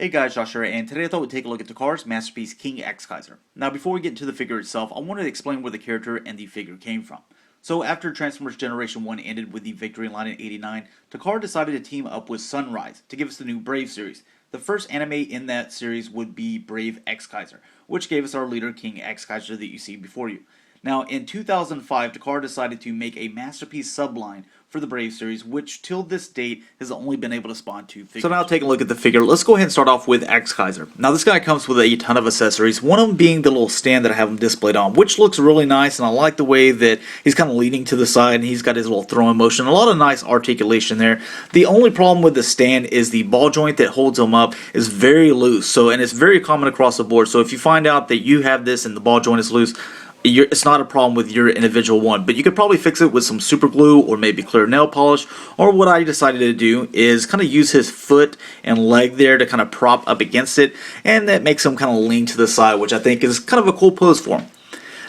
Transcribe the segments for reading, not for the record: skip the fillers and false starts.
Hey guys, Josh here, and today I thought we'd take a look at Takar's masterpiece King X-Kaiser. Now before we get into the figure itself, I wanted to explain where the character and the figure came from. So after Transformers Generation 1 ended with the victory line in '89, Takar decided to team up with Sunrise to give us the new Brave series. The first anime in that series would be Brave X-Kaiser, which gave us our leader King X-Kaiser that you see before you. Now, in 2005, Takar decided to make a masterpiece subline for the Brave series, which till this date has only been able to spawn two figures. So now taking a look at the figure, let's go ahead and start off with Exkizer. Now this guy comes with a ton of accessories, one of them being the little stand that I have him displayed on, which looks really nice, and I like the way that he's kind of leaning to the side, and he's got his little throwing motion, a lot of nice articulation there. The only problem with the stand is the ball joint that holds him up is very loose, and it's very common across the board, so if you find out that you have this and the ball joint is loose, it's not a problem with your individual one, but you could probably fix it with some super glue or maybe clear nail polish. Or what I decided to do is kind of use his foot and leg there to kind of prop up against it, and that makes him kind of lean to the side, which I think is kind of a cool pose for him.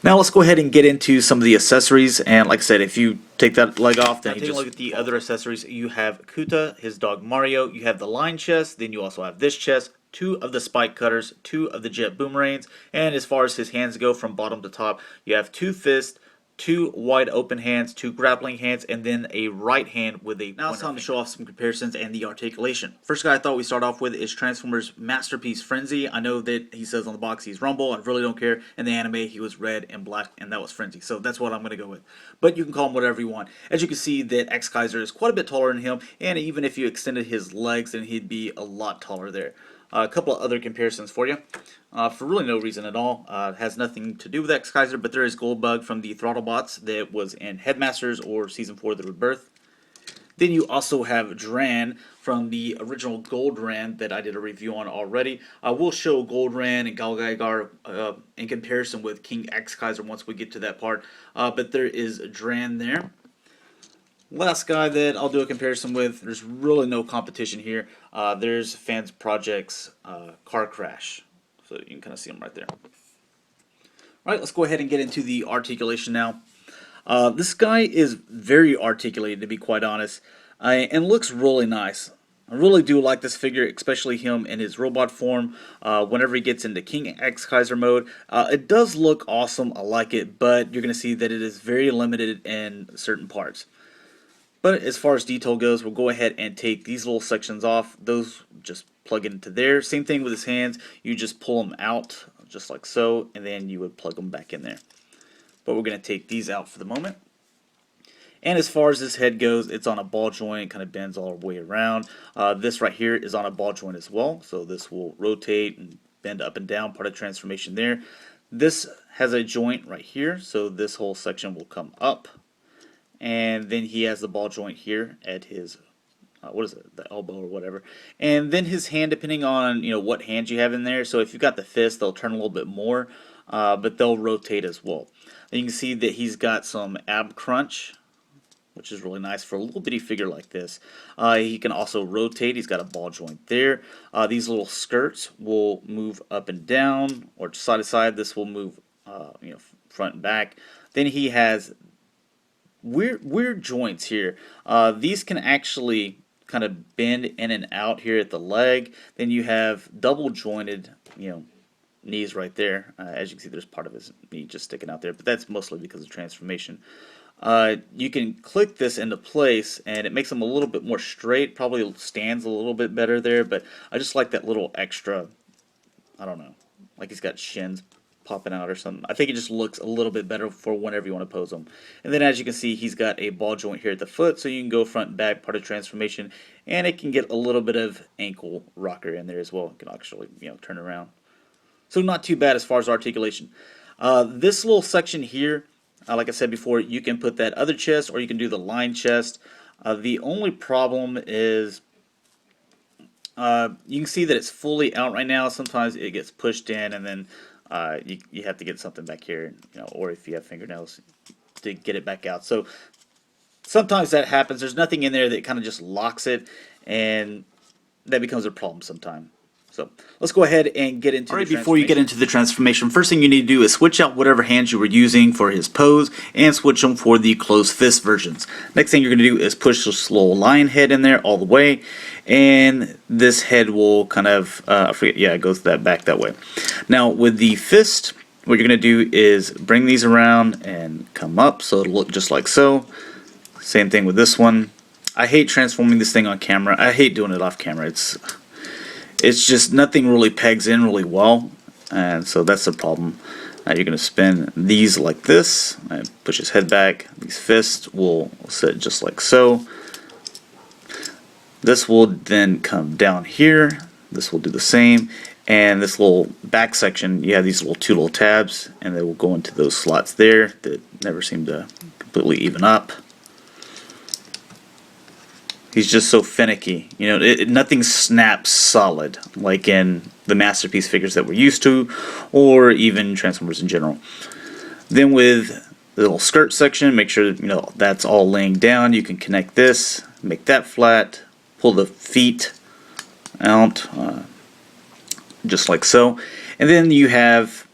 Now let's go ahead and get into some of the accessories, and like I said, if you take that leg off, then take a look at the other accessories. You have Kuta, his dog Mario, you have the line chest, then you also have this chest, two of the spike cutters, two of the jet boomerangs, and as far as his hands go from bottom to top, you have two fists, two wide open hands, two grappling hands, and then a right hand with a... Now it's time to show off some comparisons and the articulation. First guy I thought we'd start off with is Transformers Masterpiece Frenzy. I know that he says on the box he's Rumble, I really don't care. In the anime he was red and black, and that was Frenzy, so that's what I'm going to go with. But you can call him whatever you want. As you can see, that Exkizer is quite a bit taller than him, and even if you extended his legs, then he'd be a lot taller there. A couple of other comparisons for you, for really no reason at all. It has nothing to do with Exkizer, but there is Goldbug from the Throttlebots that was in Headmasters or Season 4 of the Rebirth. Then you also have Dran from the original Gold Ran that I did a review on already. I will show Gold Ran and Galgaigar in comparison with King Exkizer once we get to that part, but there is Dran there. Last guy that I'll do a comparison with, there's really no competition here. There's Fans Project's Car Crash. So you can kind of see him right there. Alright, let's go ahead and get into the articulation now. This guy is very articulated, to be quite honest, and looks really nice. I really do like this figure, especially him in his robot form. Whenever he gets into King X-Kaiser mode, it does look awesome. I like it, but you're going to see that it is very limited in certain parts. But as far as detail goes, we'll go ahead and take these little sections off. Those just plug into there. Same thing with his hands. You just pull them out just like so, and then you would plug them back in there. But we're going to take these out for the moment. And as far as this head goes, it's on a ball joint, kind of bends all the way around. This right here is on a ball joint as well, so this will rotate and bend up and down, part of transformation there. This has a joint right here, so this whole section will come up. And then he has the ball joint here at his, the elbow or whatever. And then his hand, depending on, what hand you have in there. So if you've got the fist, they'll turn a little bit more, but they'll rotate as well. And you can see that he's got some ab crunch, which is really nice for a little bitty figure like this. He can also rotate. He's got a ball joint there. These little skirts will move up and down, or side to side. This will move, front and back. Then he has weird joints here. These can actually kind of bend in and out here at the leg. Then you have double jointed, knees right there. As you can see, there's part of his knee just sticking out there, but that's mostly because of transformation. You can click this into place, and it makes them a little bit more straight. Probably stands a little bit better there, but I just like that little extra, I don't know, like he's got shins popping out or something. I think it just looks a little bit better for whenever you want to pose him. And then as you can see, he's got a ball joint here at the foot, so you can go front and back, part of transformation, and it can get a little bit of ankle rocker in there as well. It can actually, turn around. So not too bad as far as articulation. This little section here, like I said before, you can put that other chest or you can do the line chest. The only problem is you can see that it's fully out right now. Sometimes it gets pushed in, and then you have to get something back here, or if you have fingernails to get it back out. So sometimes that happens. There's nothing in there that kind of just locks it, and that becomes a problem sometimes. So let's go ahead and get into before you get into the transformation, first thing you need to do is switch out whatever hands you were using for his pose and switch them for the closed fist versions. Next thing you're going to do is push this little lion head in there all the way, and this head will kind of, I forget, yeah, it goes back that way. Now with the fist, what you're going to do is bring these around and come up so it'll look just like so. Same thing with this one. I hate transforming this thing on camera. I hate doing it off camera. It's just nothing really pegs in really well, and so that's the problem. You're going to spin these like this and push his head back. These fists will sit just like so. This will then come down here. This will do the same, and this little back section, you have these two little tabs, and they will go into those slots there that never seem to completely even up. He's just so finicky, you know. Nothing snaps solid like in the Masterpiece figures that we're used to, or even Transformers in general. Then with the little skirt section, make sure that, that's all laying down. You can connect this, make that flat, pull the feet out, just like so. And then you have,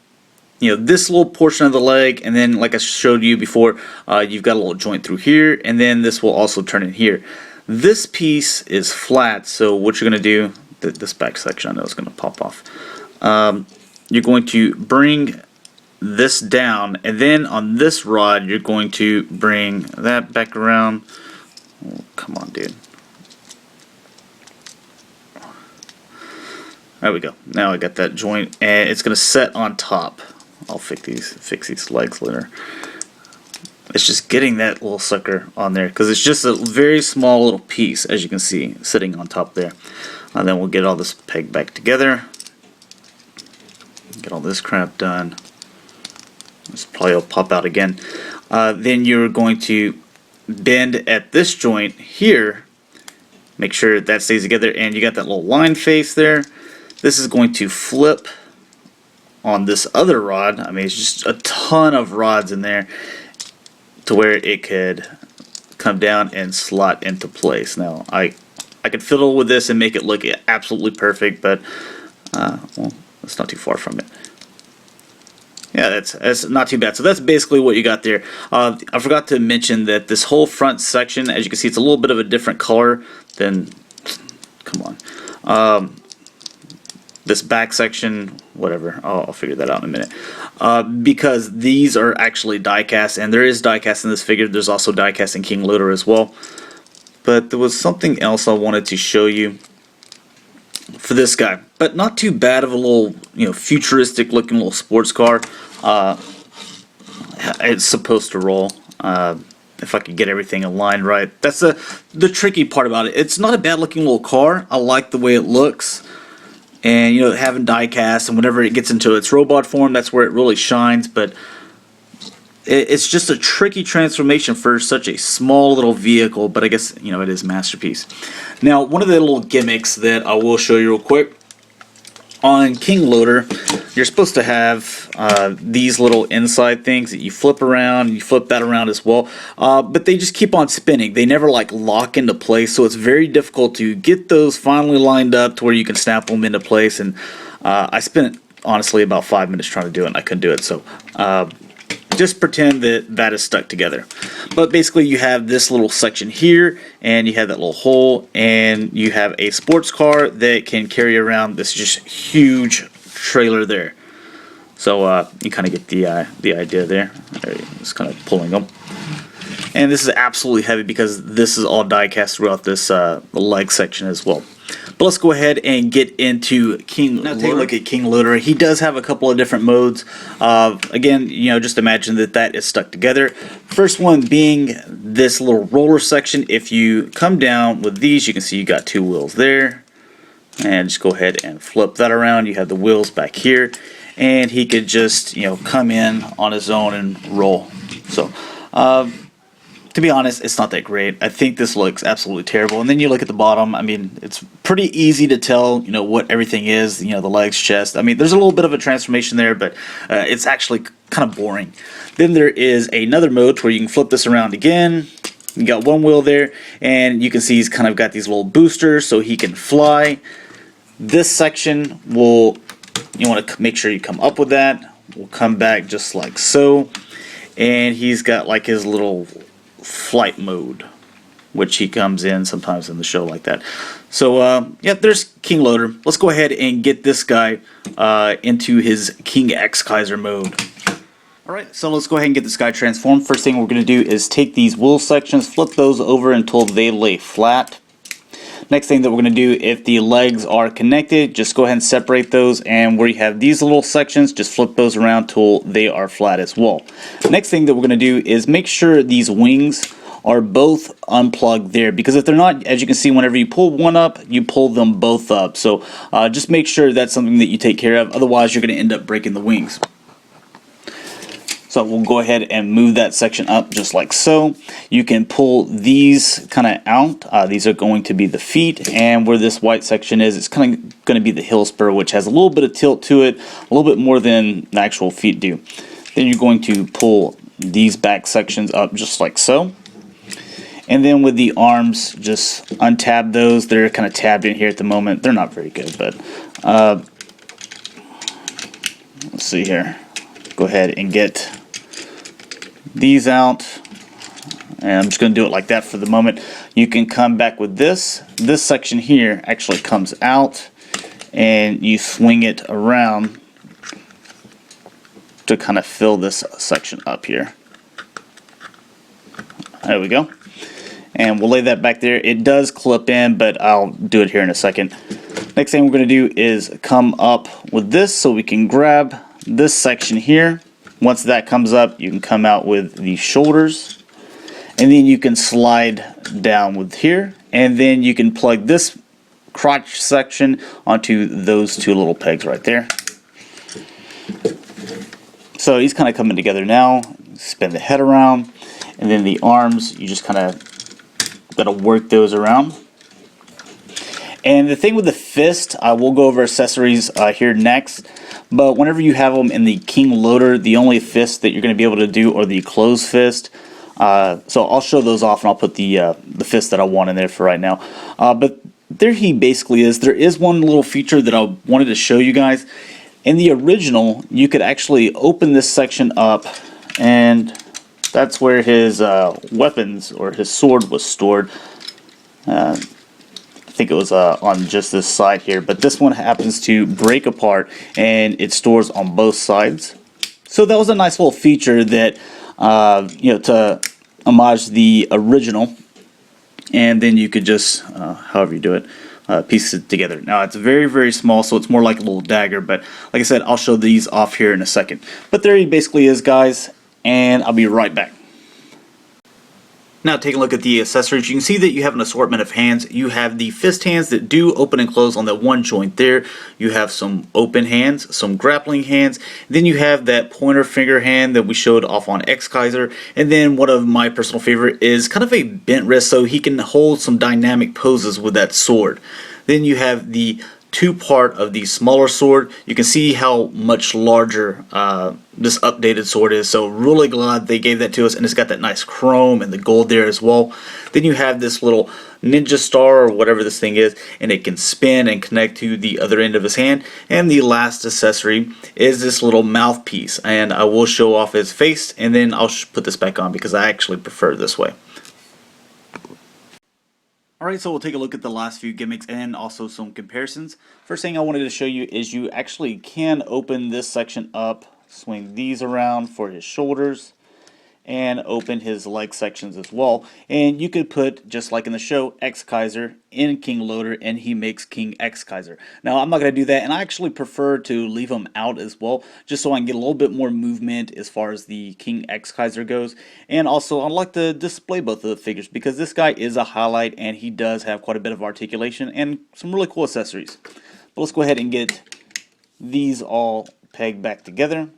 this little portion of the leg, and then like I showed you before, you've got a little joint through here, and then this will also turn in here. This piece is flat, so what you're going to do, this back section I know is going to pop off. You're going to bring this down, and then on this rod you're going to bring that back around. Oh, come on, dude. There we go. Now I got that joint, and it's going to set on top. I'll fix these legs later. It's just getting that little sucker on there, because it's just a very small little piece, as you can see, sitting on top there. And then we'll get all this pegged back together. Get all this crap done. This probably will pop out again. Then you're going to bend at this joint here. Make sure that stays together, and you got that little line face there. This is going to flip on this other rod. I mean, it's just a ton of rods in there, to where it could come down and slot into place. Now I could fiddle with this and make it look absolutely perfect, but well, it's not too far from it. Yeah, that's not too bad. So that's basically what you got there. I forgot to mention that this whole front section, as you can see, it's a little bit of a different color than, come on, this back section, whatever, I'll figure that out in a minute, because these are actually die cast, and there is die cast in this figure. There's also die cast in King Loader as well, but there was something else I wanted to show you for this guy, but not too bad of a little, futuristic looking little sports car. It's supposed to roll, if I could get everything aligned right. That's the tricky part about it. It's not a bad looking little car. I like the way it looks. And having die cast, and whenever it gets into its robot form, that's where it really shines. But it's just a tricky transformation for such a small little vehicle. But I guess it is Masterpiece. Now, one of the little gimmicks that I will show you real quick on King Loader, you're supposed to have these little inside things that you flip around, and you flip that around as well, but they just keep on spinning. They never lock into place, so it's very difficult to get those finally lined up to where you can snap them into place. And I spent honestly about 5 minutes trying to do it, and I couldn't do it. So just pretend that is stuck together. But basically you have this little section here, and you have that little hole, and you have a sports car that can carry around this just huge trailer there. So you kind of get the idea there. Just kind of pulling them. And this is absolutely heavy because this is all die cast throughout this leg section as well. But let's go ahead and get into King Loader. Now take a look at King Loader. He does have a couple of different modes. Again, just imagine that is stuck together. First one being this little roller section. If you come down with these, you can see you got two wheels there. And just go ahead and flip that around. You have the wheels back here. And he could just, come in on his own and roll. So, to be honest, it's not that great. I think this looks absolutely terrible. And then you look at the bottom. I mean, it's pretty easy to tell, what everything is. The legs, chest. I mean, there's a little bit of a transformation there, but it's actually kind of boring. Then there is another mode where you can flip this around again. You got one wheel there, and you can see he's kind of got these little boosters so he can fly. This section will, you want to make sure you come up with that. We'll come back just like so. And he's got like his little flight mode, which he comes in sometimes in the show like that. So yeah, there's King Loader. Let's go ahead and get this guy into his King Exkizer mode. Alright, so let's go ahead and get this guy transformed. First thing we're going to do is take these wool sections, flip those over until they lay flat. Next thing that we're going to do, if the legs are connected, just go ahead and separate those, and where you have these little sections, just flip those around till they are flat as well. Next thing that we're going to do is make sure these wings are both unplugged there, because if they're not, as you can see, whenever you pull one up, you pull them both up. So just make sure that's something that you take care of, otherwise you're going to end up breaking the wings. So we'll go ahead and move that section up just like so. You can pull these kind of out. These are going to be the feet, and where this white section is, it's kind of going to be the heel spur, which has a little bit of tilt to it, a little bit more than the actual feet do. Then you're going to pull these back sections up just like so. And then with the arms, just untab those. They're kind of tabbed in here at the moment. They're not very good, but let's see here. Go ahead and get these out, and I'm just going to do it like that for the moment. You can come back with this. This section here actually comes out, and you swing it around to kind of fill this section up here. There we go. And we'll lay that back there. It does clip in, but I'll do it here in a second. Next thing we're going to do is come up with this, so we can grab this section here. Once that comes up, you can come out with the shoulders, and then you can slide down with here, and then you can plug this crotch section onto those two little pegs right there. So he's kind of coming together now. Spin the head around, and then the arms, you just kind of got to work those around. And the thing with the fist, we'll go over accessories here next. But whenever you have them in the King Loader, the only fist that you're going to be able to do are the closed fist. So I'll show those off, and I'll put the fist that I want in there for right now. But there he basically is. There is one little feature that I wanted to show you guys. In the original, you could actually open this section up, and that's where his weapons or his sword was stored. I think it was on just this side here, but this one happens to break apart, and it stores on both sides. So that was a nice little feature that, you know, to homage the original, and then you could just, however you do it, piece it together. Now it's very, very small, so it's more like a little dagger, but like I said, I'll show these off here in a second. But there he basically is, guys, and I'll be right back. Now taking a look at the accessories, you can see that you have an assortment of hands. You have the fist hands that do open and close on that one joint there. You have some open hands, some grappling hands. Then you have that pointer finger hand that we showed off on Exkizer. And then one of my personal favorite is kind of a bent wrist, so he can hold some dynamic poses with that sword. Then you have the two-part of the smaller sword. You can see how much larger this updated sword is, so really glad they gave that to us, and it's got that nice chrome and the gold there as well. Then you have this little ninja star or whatever this thing is, and it can spin and connect to the other end of his hand. And the last accessory is this little mouthpiece, and I will show off his face, and then I'll put this back on because I actually prefer it this way. Alright, so we'll take a look at the last few gimmicks and also some comparisons. First thing I wanted to show you is you actually can open this section up, swing these around for his shoulders, and open his leg sections as well. And you could put, just like in the show, X-Kaiser in King Loader, and he makes King X-Kaiser. Now, I'm not going to do that, and I actually prefer to leave him out as well, just so I can get a little bit more movement as far as the King X-Kaiser goes. And also, I like to display both of the figures, because this guy is a highlight, and he does have quite a bit of articulation and some really cool accessories. But let's go ahead and get these all pegged back together.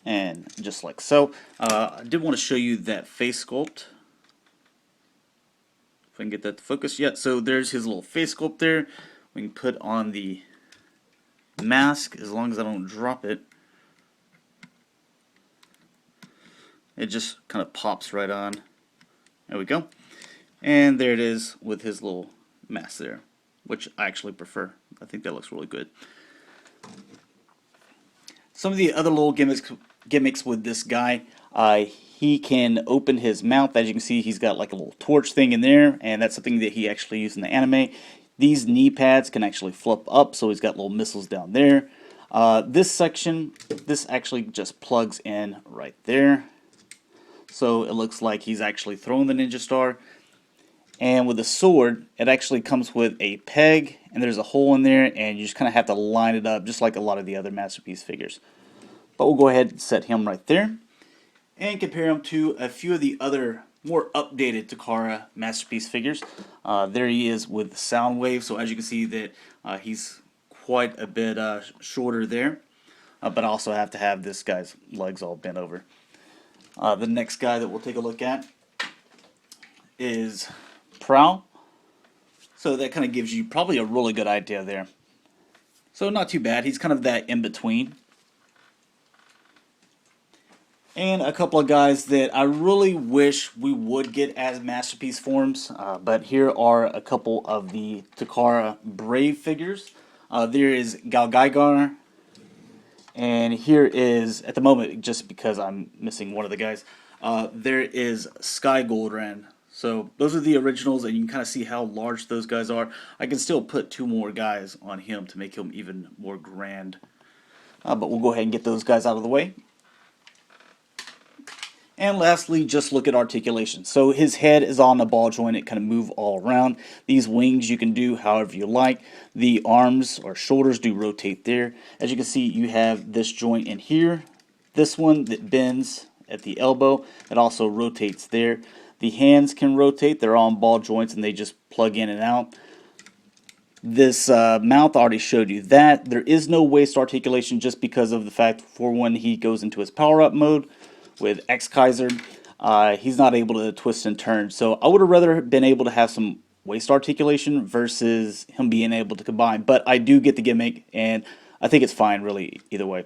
And just like so. I did want to show you that face sculpt. If I can get that to focus. Yeah, so there's his little face sculpt there. We can put on the mask as long as I don't drop it. It just kind of pops right on. There we go. And there it is with his little mask there, which I actually prefer. I think that looks really good. Some of the other little gimmicks with this guy, he can open his mouth. As you can see, he's got like a little torch thing in there, and that's something that he actually used in the anime. These knee pads can actually flip up, so he's got little missiles down there. This section, this actually just plugs in right there. So it looks like he's actually throwing the ninja star. And with the sword, it actually comes with a peg, and there's a hole in there, and you just kind of have to line it up, just like a lot of the other Masterpiece figures. But we'll go ahead and set him right there, and compare him to a few of the other more updated Takara Masterpiece figures. There he is with the sound wave, so as you can see that he's quite a bit shorter there, but I also have to have this guy's legs all bent over. The next guy that we'll take a look at is Prowl. So that kind of gives you probably a really good idea there. So not too bad. He's kind of that in between. And a couple of guys that I really wish we would get as Masterpiece forms. But here are a couple of the Takara Brave figures. There is Exkizer. And here is, at the moment, just because I'm missing one of the guys, there is Sky Goldran. So those are the originals, and you can kind of see how large those guys are. I can still put two more guys on him to make him even more grand. But we'll go ahead and get those guys out of the way. And lastly, just look at articulation. So his head is on the ball joint. It kind of move all around. These wings you can do however you like. The arms or shoulders do rotate there. As you can see, you have this joint in here. This one that bends at the elbow. It also rotates there. The hands can rotate. They're on ball joints and they just plug in and out. This mouth, I already showed you that. There is no waist articulation just because of the fact for when he goes into his power-up mode with X-Kaiser, he's not able to twist and turn. So I would have rather been able to have some waist articulation versus him being able to combine. But I do get the gimmick, and I think it's fine really either way.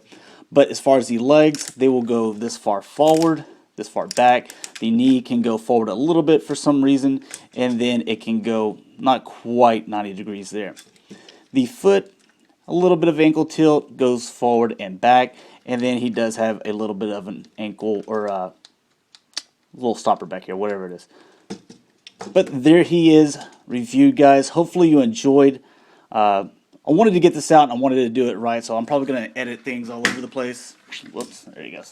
But as far as the legs, they will go this far forward, this far back. The knee can go forward a little bit for some reason, and then it can go not quite 90 degrees there. The foot, a little bit of ankle tilt, goes forward and back, and then he does have a little bit of an ankle or a little stopper back here, whatever it is. But there he is, reviewed, guys. Hopefully you enjoyed. I wanted to get this out, and I wanted to do it right, so I'm probably going to edit things all over the place. Whoops, there he goes.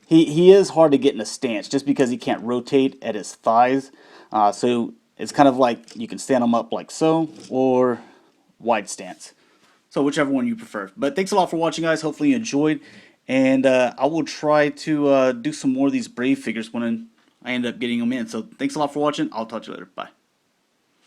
He is hard to get in a stance just because he can't rotate at his thighs. So it's kind of like you can stand him up like so, or wide stance. So whichever one you prefer. But thanks a lot for watching, guys. Hopefully you enjoyed. And I will try to do some more of these Brave figures when I end up getting them in. So thanks a lot for watching. I'll talk to you later. Bye.